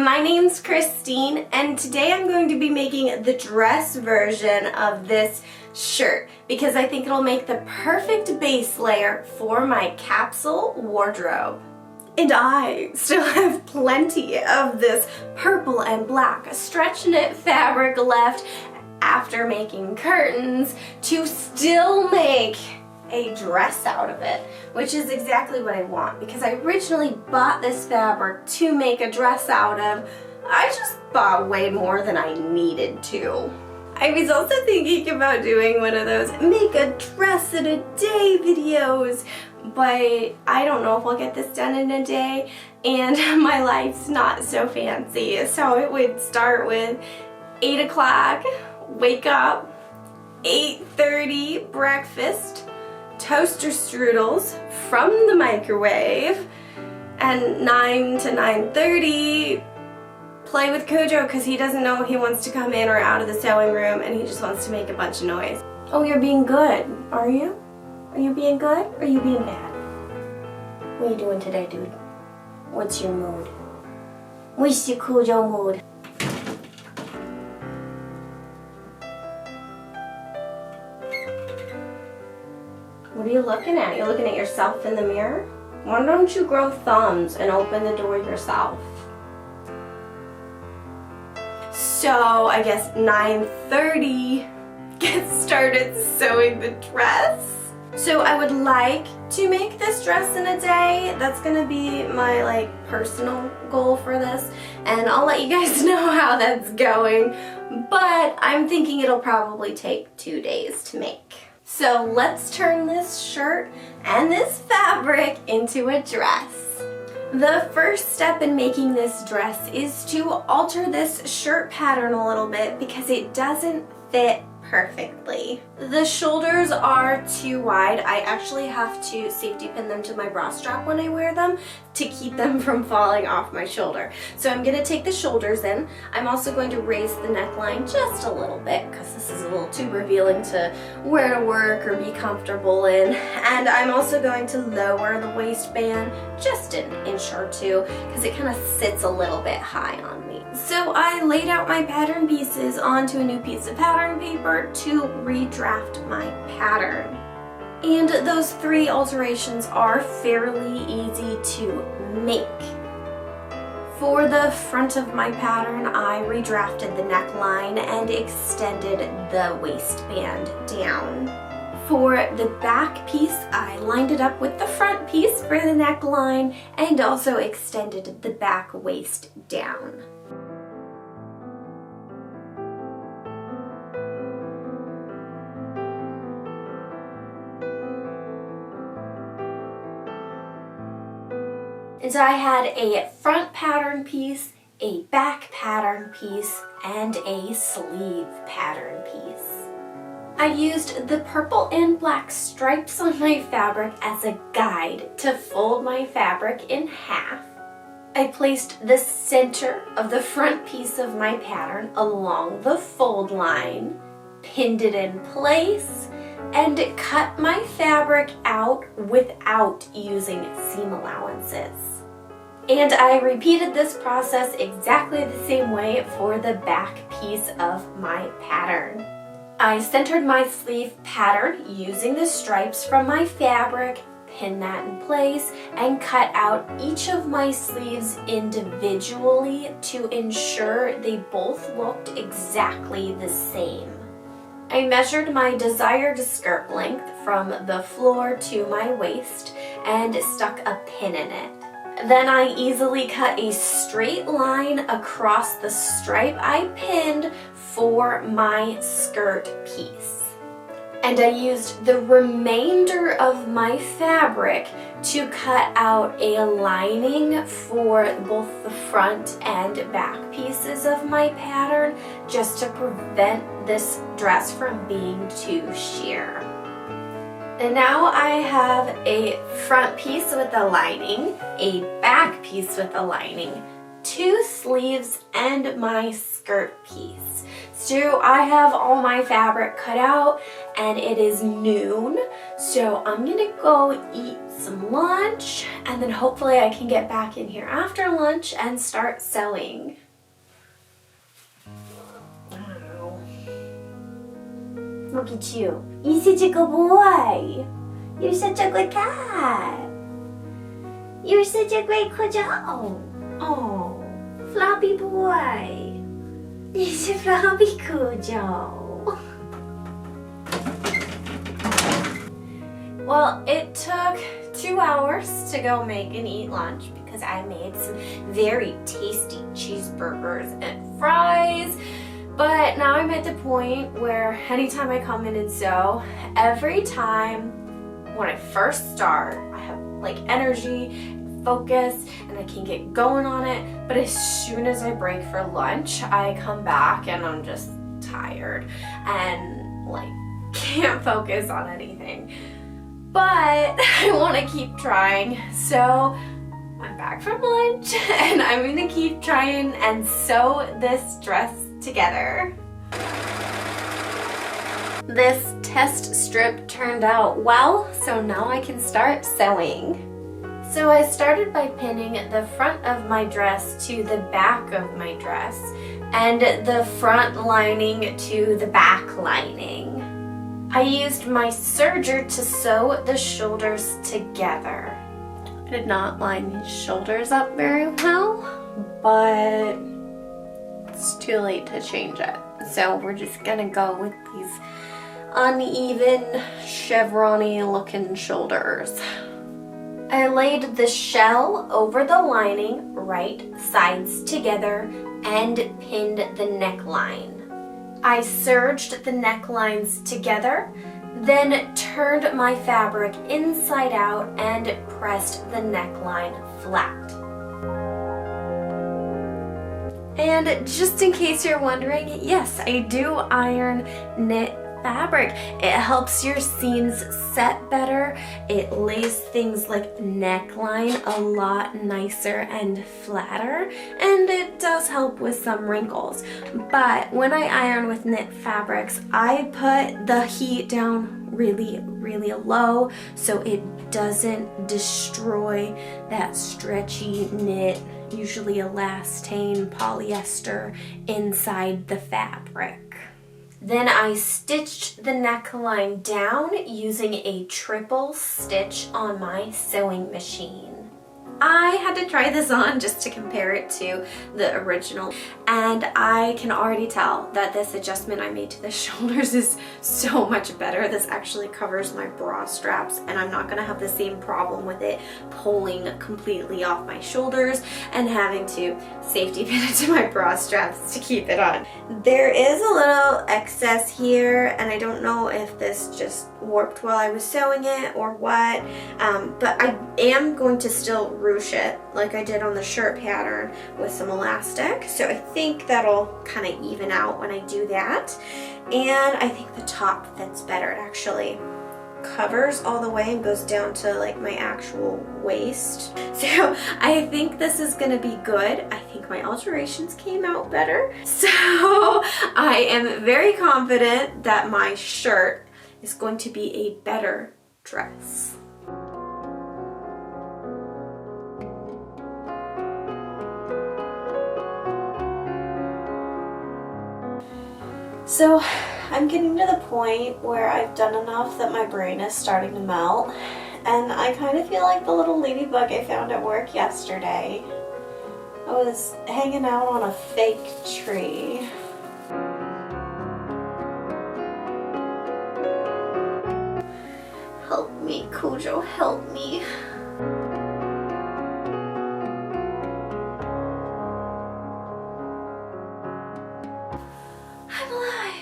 My name's Christine, and today I'm going to be making the dress version of this shirt because I think it'll make the perfect base layer for my capsule wardrobe. And I still have plenty of this purple and black stretch knit fabric left after making curtains to still make a dress out of it, which is exactly what I want because I originally bought this fabric to make a dress out of. I just bought way more than I needed to. I was also thinking about doing one of those make a dress in a day videos, but I don't know if I'll get this done in a day, and my life's not so fancy, so it would start with 8 o'clock, wake up, 8:30 breakfast, toaster strudels from the microwave, and 9 to 9:30 play with Kojo because he doesn't know if he wants to come in or out of the sewing room and he just wants to make a bunch of noise. Oh, you're being good, are you? Are you being good or are you being bad? What are you doing today, dude? What's your mood? What's your Kojo mood? What are you looking at? You're looking at yourself in the mirror? Why don't you grow thumbs and open the door yourself? So I guess 9:30 get started sewing the dress. So I would like to make this dress in a day. That's gonna be my personal goal for this, and I'll let you guys know how that's going, but I'm thinking it'll probably take 2 days to make. So let's turn this shirt and this fabric into a dress. The first step in making this dress is to alter this shirt pattern a little bit because it doesn't fit perfectly. The shoulders are too wide. I actually have to safety pin them to my bra strap when I wear them to keep them from falling off my shoulder. So I'm gonna take the shoulders in. I'm also going to raise the neckline just a little bit because this is a little too revealing to wear to work or be comfortable in. And I'm also going to lower the waistband just an inch or two because it kind of sits a little bit high on me. So I laid out my pattern pieces onto a new piece of pattern paper to redraft my pattern. And those 3 alterations are fairly easy to make. For the front of my pattern, I redrafted the neckline and extended the waistband down. For the back piece, I lined it up with the front piece for the neckline and also extended the back waist down. And so I had a front pattern piece, a back pattern piece, and a sleeve pattern piece. I used the purple and black stripes on my fabric as a guide to fold my fabric in half. I placed the center of the front piece of my pattern along the fold line, pinned it in place, and cut my fabric out without using seam allowances. And I repeated this process exactly the same way for the back piece of my pattern. I centered my sleeve pattern using the stripes from my fabric, pinned that in place, and cut out each of my sleeves individually to ensure they both looked exactly the same. I measured my desired skirt length from the floor to my waist and stuck a pin in it. Then I easily cut a straight line across the stripe I pinned for my skirt piece. And I used the remainder of my fabric to cut out a lining for both the front and back pieces of my pattern just to prevent this dress from being too sheer. And now I have a front piece with a lining, a back piece with a lining, 2 sleeves, and my skirt piece. So I have all my fabric cut out and it is noon. So I'm gonna go eat some lunch and then hopefully I can get back in here after lunch and start sewing. Wow. Look at you. You're such a good boy. You're such a good cat. You're such a great kujo. Oh, floppy boy. He's a floppy kujo. Well, it took 2 hours to go make and eat lunch because I made some very tasty cheeseburgers and fries. But now I'm at the point where anytime I come in and sew, every time when I first start, I have like energy, focus, and I can get going on it. But as soon as I break for lunch, I come back and I'm just tired and like can't focus on anything. But I want to keep trying, so I'm back from lunch and I'm gonna keep trying and sew this dress together. This test strip turned out well, so now I can start sewing. So I started by pinning the front of my dress to the back of my dress and the front lining to the back lining. I used my serger to sew the shoulders together. I did not line these shoulders up very well, but it's too late to change it. So we're just gonna go with these uneven, chevron-y looking shoulders. I laid the shell over the lining, right sides together, and pinned the neckline. I serged the necklines together, then turned my fabric inside out and pressed the neckline flat. And just in case you're wondering, yes, I do iron knit fabric. It helps your seams set better. It lays things like neckline a lot nicer and flatter, and it does help with some wrinkles. But when I iron with knit fabrics, I put the heat down really low so it doesn't destroy that stretchy knit, usually elastane polyester, inside the fabric. Then I stitched the neckline down using a triple stitch on my sewing machine. I had to try this on just to compare it to the original, and I can already tell that this adjustment I made to the shoulders is so much better. This actually covers my bra straps, and I'm not going to have the same problem with it pulling completely off my shoulders and having to safety pin it to my bra straps to keep it on. There is a little excess here, and I don't know if this just warped while I was sewing it or what, but I am going to still ruche it like I did on the shirt pattern with some elastic, so I think that'll kind of even out when I do that. And I think the top fits better. It actually covers all the way and goes down to like my actual waist, so I think this is gonna be good. I think my alterations came out better, so I am very confident that my shirt is going to be a better dress. So I'm getting to the point where I've done enough that my brain is starting to melt, and I kind of feel like the little ladybug I found at work yesterday. I was hanging out on a fake tree. Help me, Cujo, help me. I'm alive.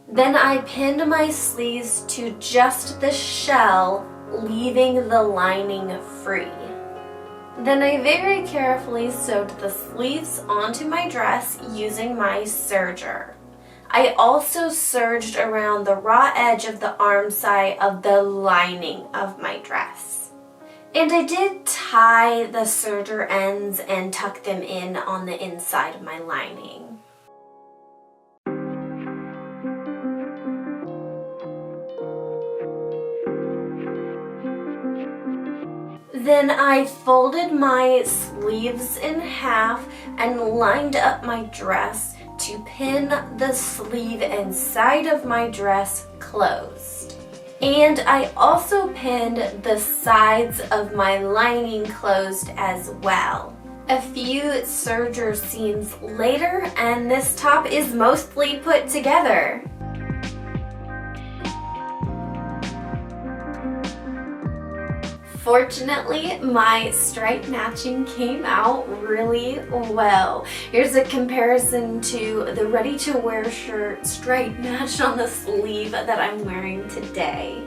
Then I pinned my sleeves to just the shell, leaving the lining free. Then I very carefully sewed the sleeves onto my dress using my serger. I also serged around the raw edge of the arm side of the lining of my dress. And I did tie the serger ends and tuck them in on the inside of my lining. Then I folded my sleeves in half and lined up my dress to pin the sleeve inside of my dress closed. And I also pinned the sides of my lining closed as well. A few serger seams later, and this top is mostly put together. Fortunately, my stripe matching came out really well. Here's a comparison to the ready-to-wear shirt stripe match on the sleeve that I'm wearing today.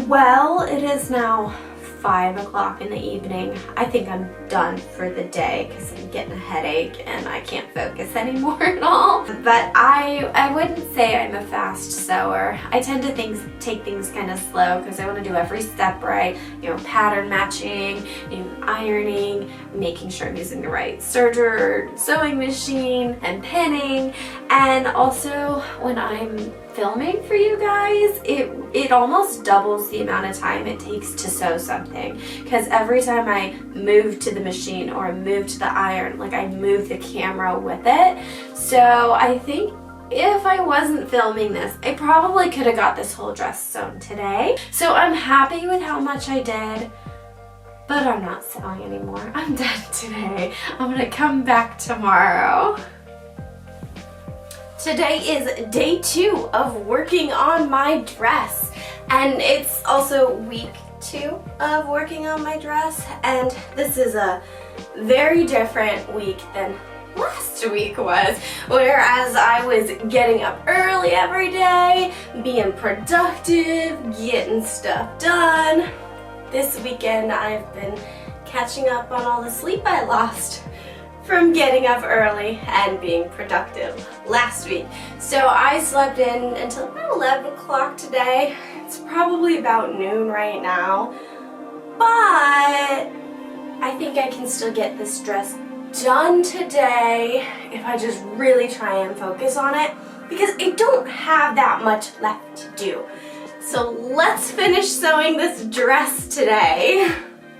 Well, it is now 5 o'clock in the evening. I think I'm done for the day because I'm getting a headache and I can't focus anymore at all. But I wouldn't say I'm a fast sewer. I tend to take things kind of slow because I want to do every step right. You know, pattern matching, ironing, making sure I'm using the right serger or sewing machine, and pinning. And also when I'm filming for you guys, it almost doubles the amount of time it takes to sew something, because every time I move to the machine or move to the iron, like I move the camera with it. So I think if I wasn't filming this, I probably could have got this whole dress sewn today. So I'm happy with how much I did, but I'm not sewing anymore. I'm done today. I'm gonna come back tomorrow. Today is day 2 of working on my dress, and it's also week 2 of working on my dress, and this is a very different week than last week was, whereas I was getting up early every day, being productive, getting stuff done. This weekend I've been catching up on all the sleep I lost from getting up early and being productive last week. So I slept in until about 11 o'clock today. It's probably about noon right now, but I think I can still get this dress done today if I just really try and focus on it, because I don't have that much left to do. So let's finish sewing this dress today.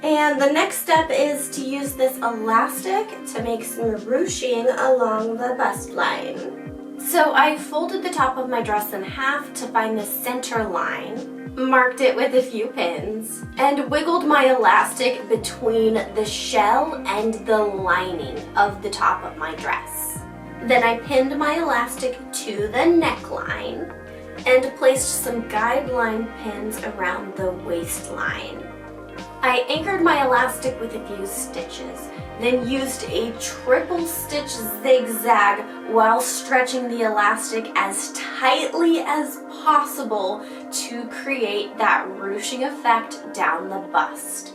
And the next step is to use this elastic to make some ruching along the bust line. So I folded the top of my dress in half to find the center line, marked it with a few pins, and wiggled my elastic between the shell and the lining of the top of my dress. Then I pinned my elastic to the neckline and placed some guideline pins around the waistline. I anchored my elastic with a few stitches, then used a triple stitch zigzag while stretching the elastic as tightly as possible to create that ruching effect down the bust.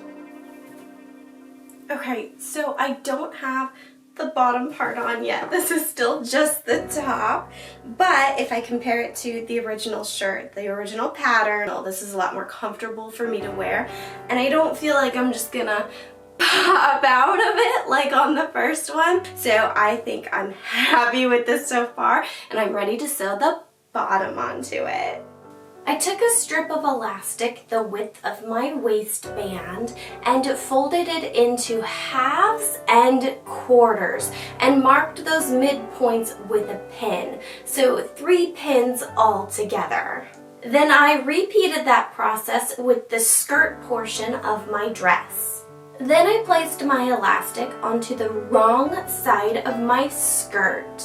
Okay, so I don't have the bottom part on yet. This is still just the top, but if I compare it to the original shirt, the original pattern, this is a lot more comfortable for me to wear, and I don't feel like I'm just gonna pop out of it like on the first one. So I think I'm happy with this so far, and I'm ready to sew the bottom onto it. I took a strip of elastic the width of my waistband and folded it into halves and quarters and marked those midpoints with a pin, so 3 pins all together. Then I repeated that process with the skirt portion of my dress. Then I placed my elastic onto the wrong side of my skirt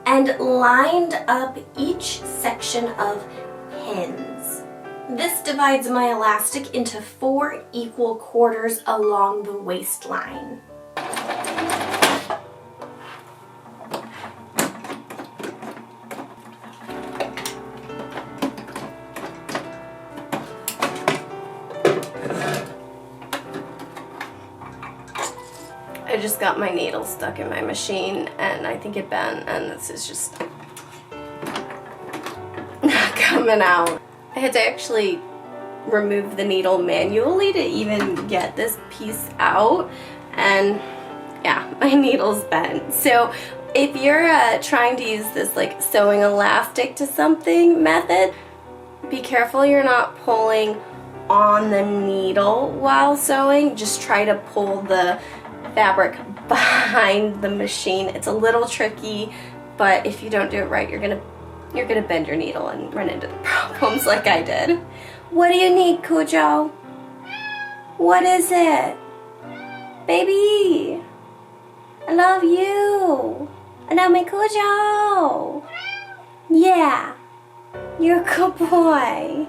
and lined up each section of pins. This divides my elastic into 4 equal quarters along the waistline. I just got my needle stuck in my machine and I think it bent, and this is just not coming out. I had to actually remove the needle manually to even get this piece out, and yeah, my needle's bent. So if you're trying to use this like sewing elastic to something method, be careful you're not pulling on the needle while sewing. Just try to pull the fabric behind the machine. It's a little tricky, but if you don't do it right, you're gonna bend your needle and run into the problems like I did. What do you need, Cujo? What is it? Baby, I love you. I love my Cujo. Yeah, you're a good boy.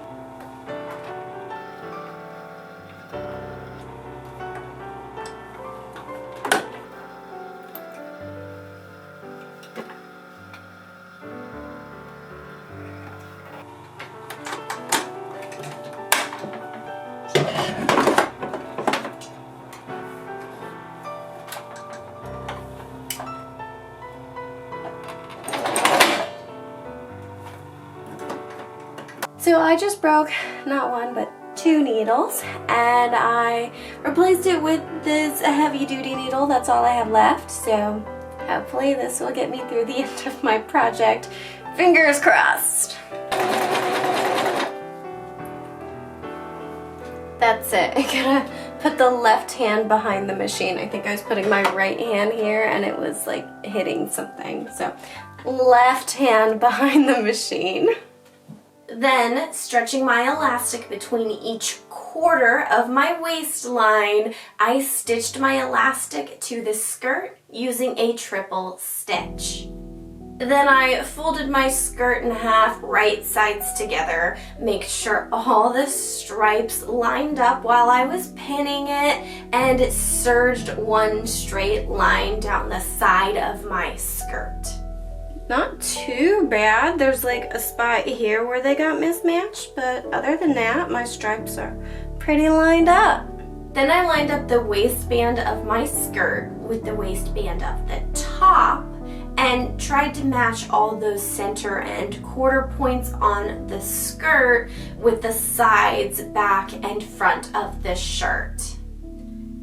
So I just broke not one but 2 needles, and I replaced it with this heavy duty needle. That's all I have left, so hopefully this will get me through the end of my project. Fingers crossed. That's it. I gotta put the left hand behind the machine. I think I was putting my right hand here and it was like hitting something. So left hand behind the machine. Then, stretching my elastic between each quarter of my waistline, I stitched my elastic to the skirt using a triple stitch. Then I folded my skirt in half, right sides together, make sure all the stripes lined up while I was pinning it, and it serged one straight line down the side of my skirt. Not too bad. There's like a spot here where they got mismatched, but other than that, my stripes are pretty lined up. Then I lined up the waistband of my skirt with the waistband of the top and tried to match all those center and quarter points on the skirt with the sides, back, and front of the shirt.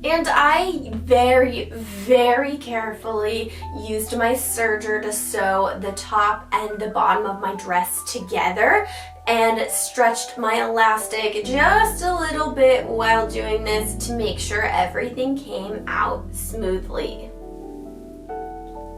And I very, very carefully used my serger to sew the top and the bottom of my dress together and stretched my elastic just a little bit while doing this to make sure everything came out smoothly.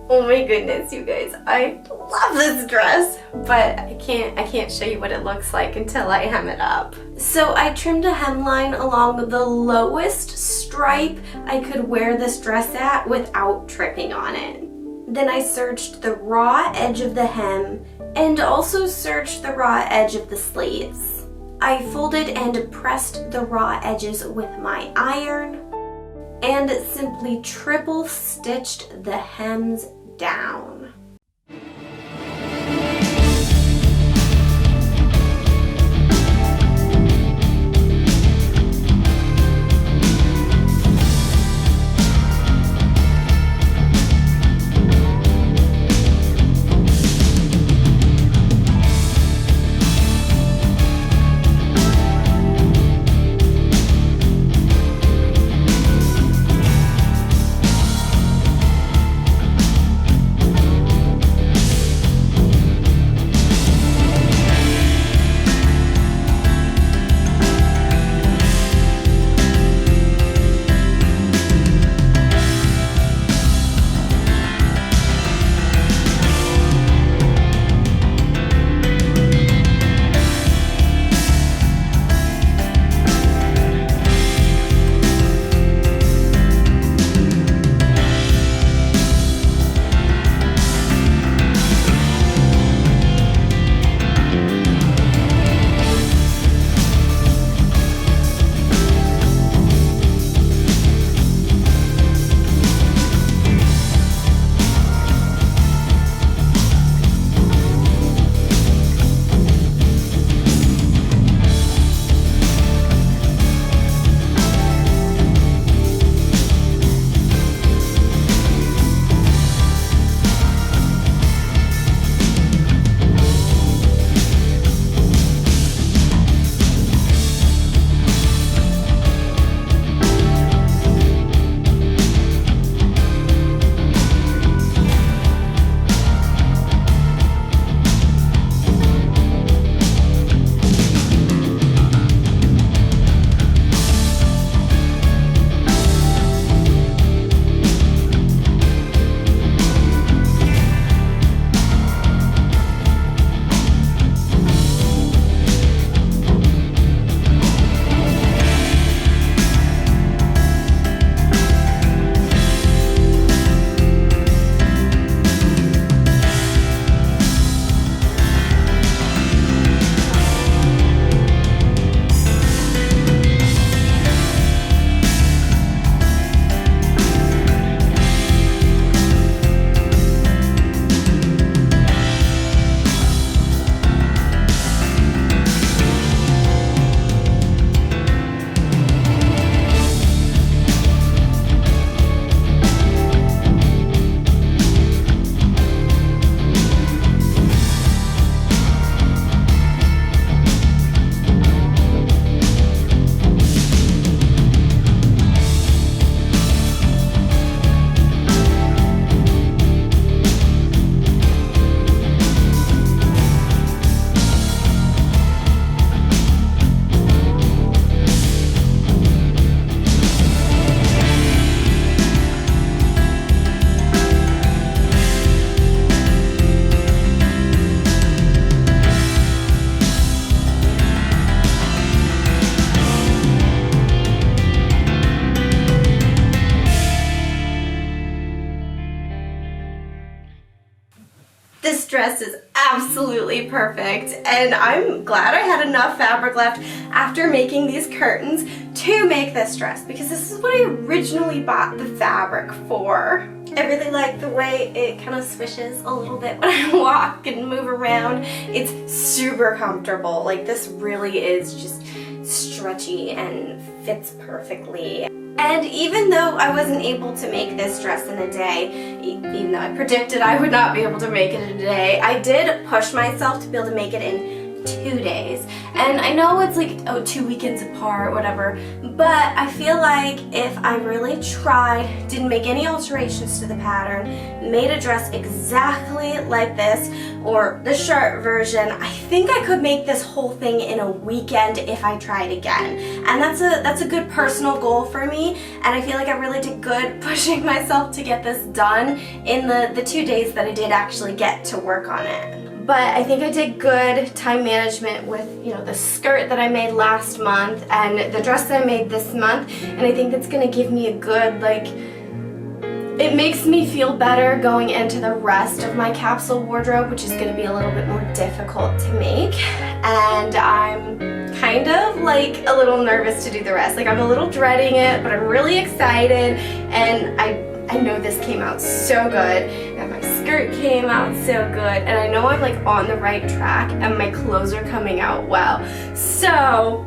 Oh my goodness, you guys, I love this dress, but I can't show you what it looks like until I hem it up. So I trimmed a hemline along the lowest stripe I could wear this dress at without tripping on it. Then I serged the raw edge of the hem and also serged the raw edge of the sleeves. I folded and pressed the raw edges with my iron and simply triple stitched the hems down. This dress is absolutely perfect, and I'm glad I had enough fabric left after making these curtains to make this dress, because this is what I originally bought the fabric for. I really like the way it kind of swishes a little bit when I walk and move around. It's super comfortable. Like, this really is just stretchy and fits perfectly. And even though I wasn't able to make this dress in a day, even though I predicted I would not be able to make it in a day, I did push myself to be able to make it in 2 days. And I know it's like, oh, 2 weekends apart, whatever, but I feel like if I really tried, didn't make any alterations to the pattern, made a dress exactly like this, or the short version, I think I could make this whole thing in a weekend if I tried again. And that's a good personal goal for me, and I feel like I really did good pushing myself to get this done in the 2 days that I did actually get to work on it. But I think I did good time management with, you know, the skirt that I made last month and the dress that I made this month, and I think that's gonna give me a good, like, it makes me feel better going into the rest of my capsule wardrobe, which is gonna be a little bit more difficult to make. And I'm kind of like a little nervous to do the rest. Like, I'm a little dreading it, but I'm really excited, and I know this came out so good, and my skirt came out so good, and I know I'm like on the right track, and my clothes are coming out well. So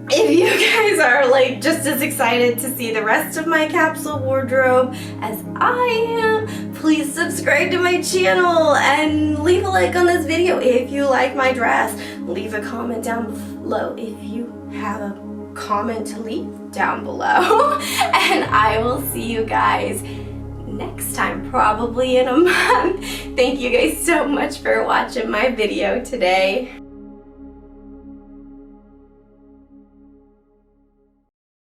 if you guys are like just as excited to see the rest of my capsule wardrobe as I am, please subscribe to my channel and leave a like on this video if you like my dress. Leave a comment down below if you have a comment to leave down below. And I will see you guys next time, probably in a month. Thank you guys so much for watching my video today.